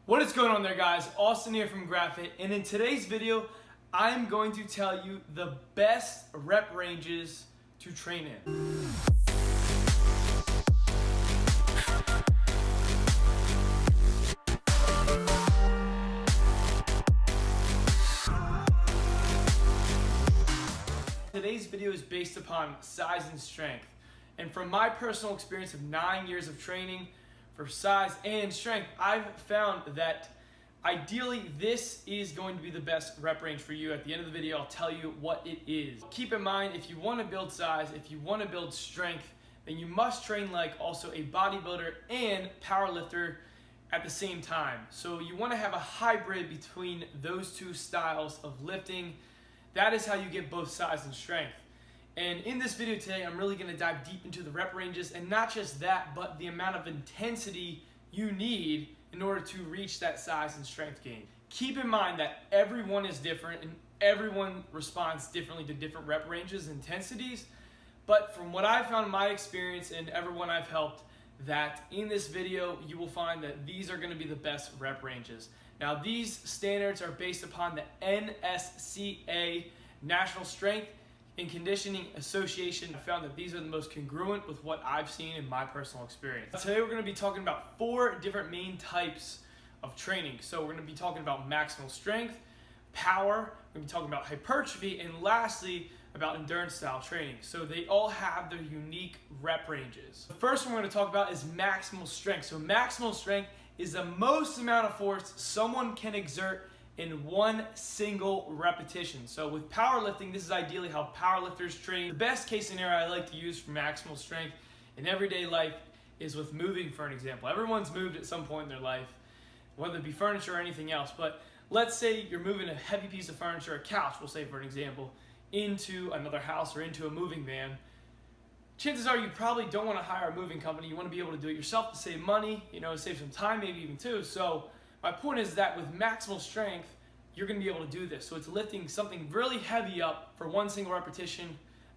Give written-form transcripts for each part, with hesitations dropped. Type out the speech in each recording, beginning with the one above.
What is going on there, guys? Austin here from Graphic, and in today's video I'm going to tell you the best rep ranges to train in. Today's video is based upon size and strength, and from my personal experience of 9 years of training for size and strength, I've found that ideally this is going to be the best rep range for you. At the end of the video, I'll tell you what it is. Keep in mind, if you want to build size, if you want to build strength, then you must train like also a bodybuilder and powerlifter at the same time. So you want to have a hybrid between those two styles of lifting. That is how you get both size and strength. And in this video today, I'm really going to dive deep into the rep ranges, and not just that, but the amount of intensity you need in order to reach that size and strength gain. Keep in mind that everyone is different and everyone responds differently to different rep ranges and intensities. But from what I've found in my experience and everyone I've helped, that in this video, you will find that these are going to be the best rep ranges. Now, these standards are based upon the NSCA, National Strength and Conditioning Association. I found that these are the most congruent with what I've seen in my personal experience. Today, we're going to be talking about 4 different main types of training. So we're going to be talking about maximal strength, power, we're going to be talking about hypertrophy, and lastly, about endurance style training. So they all have their unique rep ranges. The first one we're going to talk about is maximal strength. So maximal strength is the most amount of force someone can exert in one single repetition. So with powerlifting, this is ideally how powerlifters train. The best case scenario I like to use for maximal strength in everyday life is with moving, for an example. Everyone's moved at some point in their life, whether it be furniture or anything else. But let's say you're moving a heavy piece of furniture, a couch, we'll say for an example, into another house or into a moving van. Chances are you probably don't want to hire a moving company. You want to be able to do it yourself to save money, save some time maybe even too. So my point is that with maximal strength, you're going to be able to do this. So it's lifting something really heavy up for one single repetition.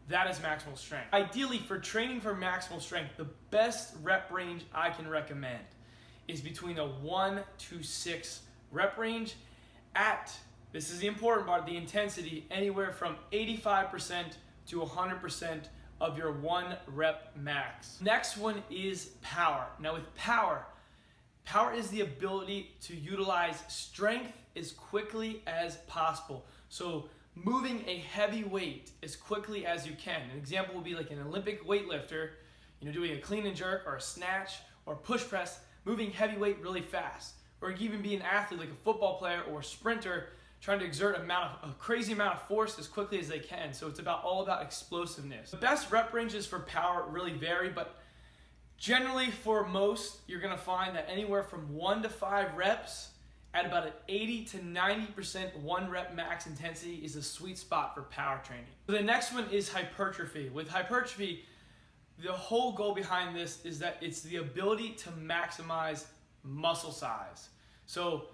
That is maximal strength. Ideally, for training for maximal strength, the best rep range I can recommend is between a 1 to 6 rep range at, this is the important part, the intensity, anywhere from 85% to 100% of your 1 rep max. Next one is power. Now with power is the ability to utilize strength as quickly as possible. So moving a heavy weight as quickly as you can. An example would be like an Olympic weightlifter, doing a clean and jerk or a snatch or push press, moving heavy weight really fast. Or you can even be an athlete like a football player or a sprinter trying to exert a crazy amount of force as quickly as they can. So it's all about explosiveness. The best rep ranges for power really vary, but generally for most, you're gonna find that anywhere from 1 to 5 reps at about an 80 to 90% 1 rep max intensity is a sweet spot for power training. So the next one is hypertrophy. With hypertrophy, the whole goal behind this is that it's the ability to maximize muscle size. So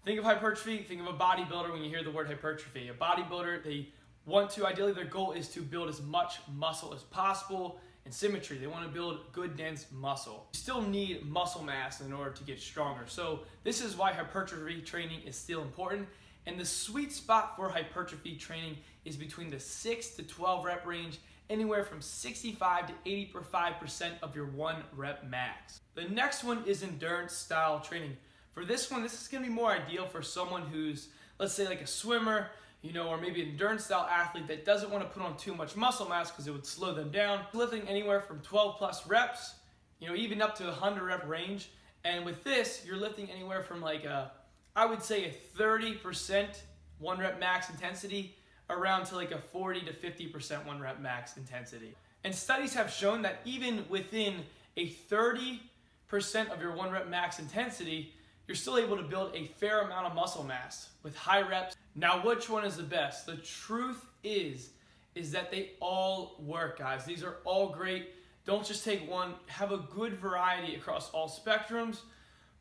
think of hypertrophy, think of a bodybuilder when you hear the word hypertrophy. A bodybuilder, ideally their goal is to build as much muscle as possible and symmetry. They want to build good, dense muscle. You still need muscle mass in order to get stronger. So this is why hypertrophy training is still important. And the sweet spot for hypertrophy training is between the 6 to 12 rep range, anywhere from 65 to 85% of your 1 rep max. The next one is endurance style training. For this one, this is going to be more ideal for someone who's, let's say like a swimmer, or maybe an endurance style athlete that doesn't want to put on too much muscle mass because it would slow them down. Lifting anywhere from 12 plus reps, even up to 100 rep range. And with this, you're lifting anywhere from I would say a 30% 1 rep max intensity around to like a 40 to 50% 1 rep max intensity. And studies have shown that even within a 30% of your 1 rep max intensity, you're still able to build a fair amount of muscle mass with high reps. Now, which one is the best? The truth is that they all work, guys. These are all great. Don't just take one. Have a good variety across all spectrums.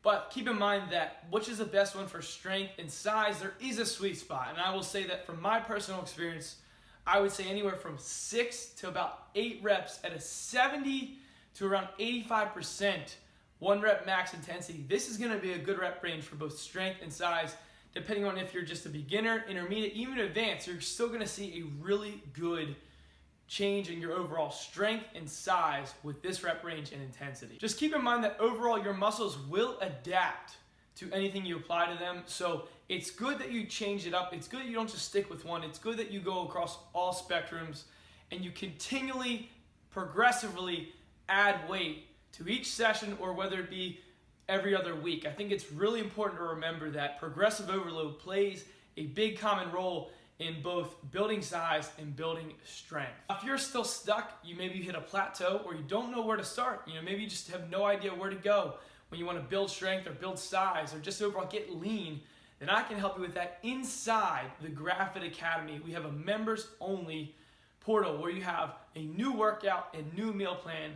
But keep in mind that which is the best one for strength and size, there is a sweet spot. And I will say that from my personal experience, I would say anywhere from 6 to about 8 reps at a 70 to around 85% 1 rep max intensity. This is gonna be a good rep range for both strength and size. Depending on if you're just a beginner, intermediate, even advanced, you're still gonna see a really good change in your overall strength and size with this rep range and intensity. Just keep in mind that overall your muscles will adapt to anything you apply to them. So it's good that you change it up. It's good that you don't just stick with one. It's good that you go across all spectrums and you continually, progressively add weight to each session, or whether it be every other week. I think it's really important to remember that progressive overload plays a big common role in both building size and building strength. If you're still stuck, you maybe hit a plateau or you don't know where to start. Maybe you just have no idea where to go when you want to build strength or build size or just overall get lean, then I can help you with that inside the Graph It Academy. We have a members only portal where you have a new workout and new meal plan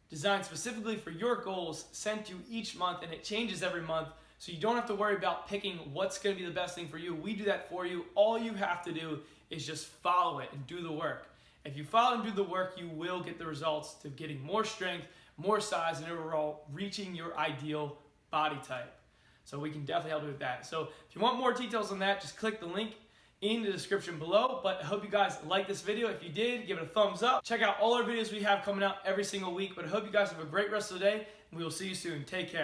designed specifically for your goals, sent to you each month, and it changes every month. So you don't have to worry about picking what's going to be the best thing for you. We do that for you. All you have to do is just follow it and do the work. If you follow and do the work, you will get the results to getting more strength, more size, and overall reaching your ideal body type. So we can definitely help you with that. So if you want more details on that, just click the link in the description below. But I hope you guys liked this video. If you did, give it a thumbs up. Check out all our videos we have coming out every single week. But I hope you guys have a great rest of the day, and we will see you soon. Take care.